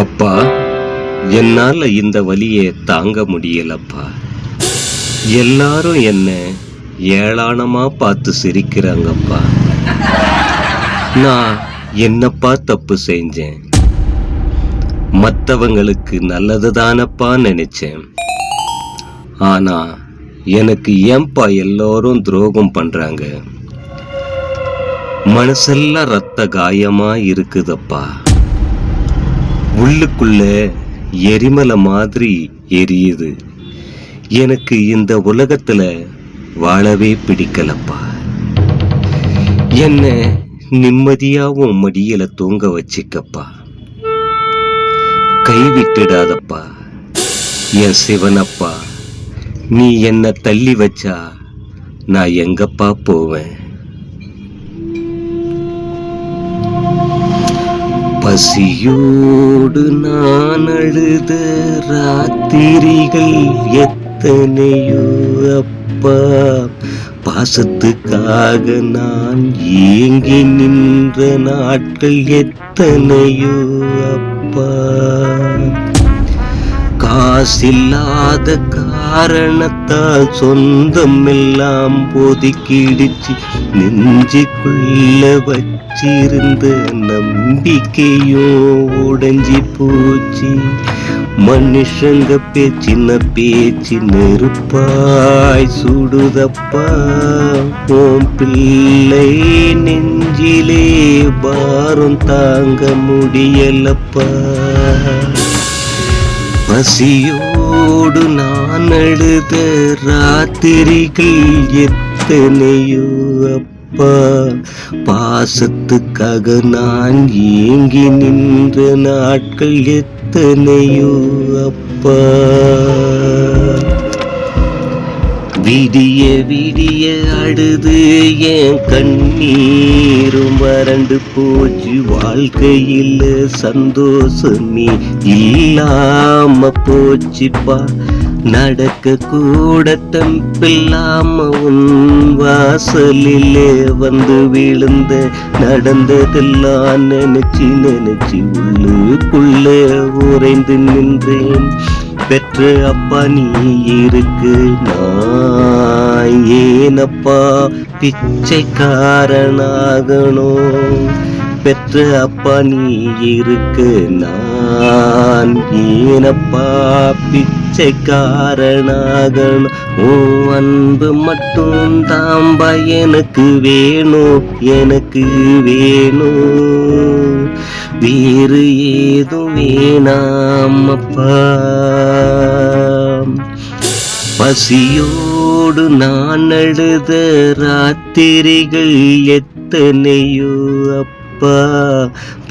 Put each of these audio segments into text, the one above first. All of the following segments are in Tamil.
அப்பா, என்னால இந்த வலியை தாங்க முடியலப்பா. எல்லாரும் என்ன ஏளனமா பார்த்து சிரிக்கிறாங்கப்பா. நான் என்னப்பா தப்பு செஞ்சேன்? மற்றவங்களுக்கு நல்லது தானப்பா நினைச்சேன். ஆனா எனக்கு ஏன்பா எல்லாரும் துரோகம் பண்றாங்க? மனசெல்லாம் ரத்த காயமா இருக்குதப்பா. உள்ளுக்குள்ள எரிமலை மாதிரி எரியுது. எனக்கு இந்த உலகத்துல வாழவே பிடிக்கலப்பா. என்ன நிம்மதியாவும் மடியில தூங்க வச்சுக்கப்பா. கைவிட்டுடாதப்பா என் சிவனப்பா. நீ என்ன தள்ளி வச்சா நான் எங்கப்பா போவேன்? பசியோடு நான் அழுத ராத்திரிகள் எத்தனையோ அப்பா. பாசத்துக்காக நான் ஏங்கி நின்ற நாட்கள் எத்தனையோ அப்பா. காசில்லாத காரணத்தால் சொந்தம் எல்லாம் ஒதுக்கிடுச்சு. நெஞ்சுக்குள்ள வச்சிருந்த நம்பிக்கையும் உடைஞ்சி போச்சு. மனுஷங்க பேச்சின பேச்சு நெருப்பாய் சுடுதப்பா. உன் பிள்ளை நெஞ்சிலே பாரம் தாங்க முடியலப்பா. பசியோடு நான் அழுத ராத்திரிகள் எத்தனையோ அப்பா. பாசத்துக்காக நான் ஏங்கி நின்ற நாட்கள் எத்தனையோ அப்பா. விடிய விடிய அழுது என் கண்ணீரும் வறண்டு போச்சு. வாழ்க்கையில் சந்தோஷமே இல்லாம போச்சுப்பா. நடக்க கூட தம்பில்லாம உன் வாசலிலே வந்து விழுந்த. நடந்ததெல்லாம் நினைச்சு நினைச்சு உள்ளுக்குள்ள உறைந்து நின்றேன். பெற்ற அப்பா நீ இருக்கு, நான் ஏனப்பா பிச்சைக்காரனாகணும்? பெற்ற அப்பா நீ இருக்கு, நான் ஏனப்பா பிச்சைக்காரனாகணும்? ஓ அன்பு மட்டும் தாம்பா எனக்கு வேணும், எனக்கு வேணும். வேறு ஏதும் வேணாம் அப்பா. பசியோடு நான் அழுத ராத்திரிகள் எத்தனையோ அப்பா.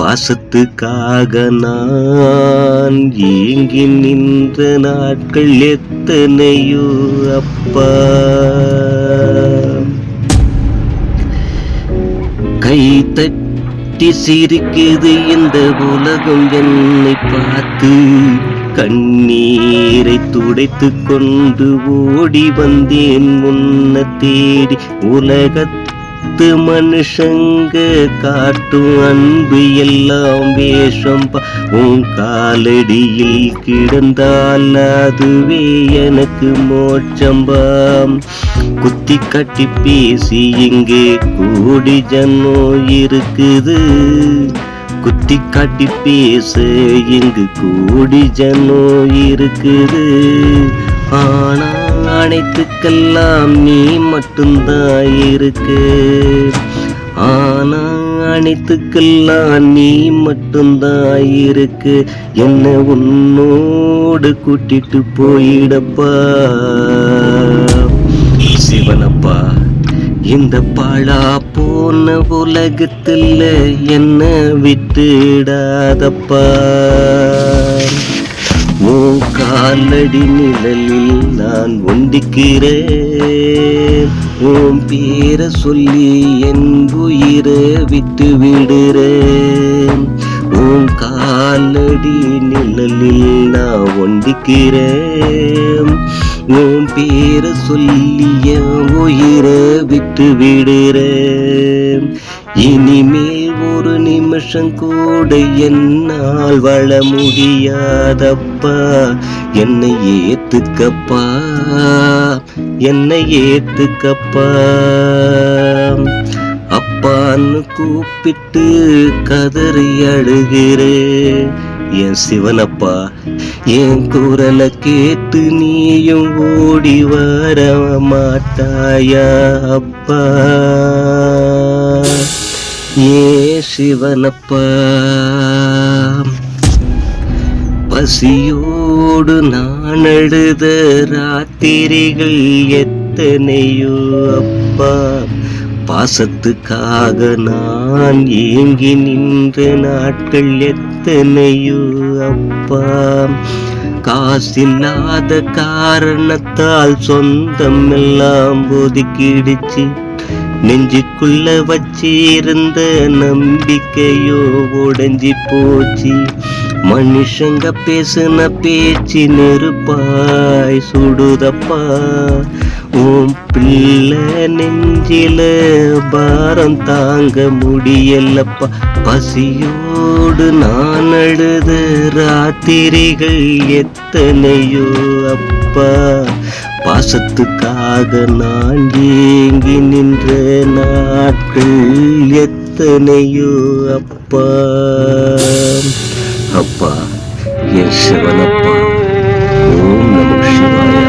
பாசத்துக்காக நான் ஏங்கி நின்ற நாட்கள் எத்தனையோ அப்பா. கை தட்டி சிரிக்குது இந்த உலகம் என்னை பார்த்து. கண்ணீரை துடைத்து கொண்டு ஓடி வந்தேன் உன்னை தேடி. உலகத்து மனுஷங்க காட்டும் அன்பு எல்லாம் வேஷம். உன் காலடியில் கிடந்தால் அதுவே எனக்கு மோட்சம்பாம். குத்தி கட்டி பேசி இங்கே கூடி ஜனம் இருக்குது. குத்தி காட்டி பேச இங்கு கூடி ஜனம் இருக்குது. ஆனா அனைத்துக்கெல்லாம் நீ மட்டும்தான் இருக்கு. ஆனா அனைத்துக்கெல்லாம் நீ மட்டும்தான் இருக்கு. என்ன உன்னோடு கூட்டிட்டு போயிடப்பா சிவனப்பா. இந்த பாழா போன உலகத்துல என்ன விட்டுடாதப்பா. உன் காலடி நிழலில் நான் ஒண்டிக்கிறேன். உன் பேரை சொல்லி என் உயிரை விட்டு விடுறேன். உன் காலடி நிழலில் நான் ஒண்டிக்கிறேன். உன் பேரை சொல்லி என் உயிரை விட்டு விடுறேன். இனிமேல் ஒரு நிமிஷம் கூட என்னால் வாழ முடியாதப்பா. என்னை ஏத்துக்கப்பா, என்னை ஏத்துக்கப்பா. அப்பான்னு கூப்பிட்டு கதறி அழுகிறேன் என் சிவனப்பா. என் குரலை கேட்டு நீயும் ஓடி வர மாட்டாயா அப்பா? ஏ சிவனப்பா. பசியோடு நான் அழுத ராத்திரிகள் எத்தனையோ அப்பா. பாசத்துக்காக நான் ஏங்கி நின்ற நாட்கள் எத்தனையோ அப்பா. காசில்லாத காரணத்தால் சொந்தம் எல்லாம் ஒதுக்கிடுச்சு. நெஞ்சுக்குள்ள வச்சிருந்த நம்பிக்கையோ உடைஞ்சி போச்சு. மனுஷங்க பேசுன பேச்சு நெருப்பாய் சுடுதப்பா. உன் பிள்ளை நெஞ்சில பாரம் தாங்க முடியலப்பா. பசியோடு நான் அழுத ராத்திரிகள் எத்தனையோ அப்பா. பாசத்துக்காக நான் ஏங்கி நின்ற நாட்கள் எத்தனையோ அப்பா. அப்பா என் சிவனப்பா. ஓம் நம சிவாய.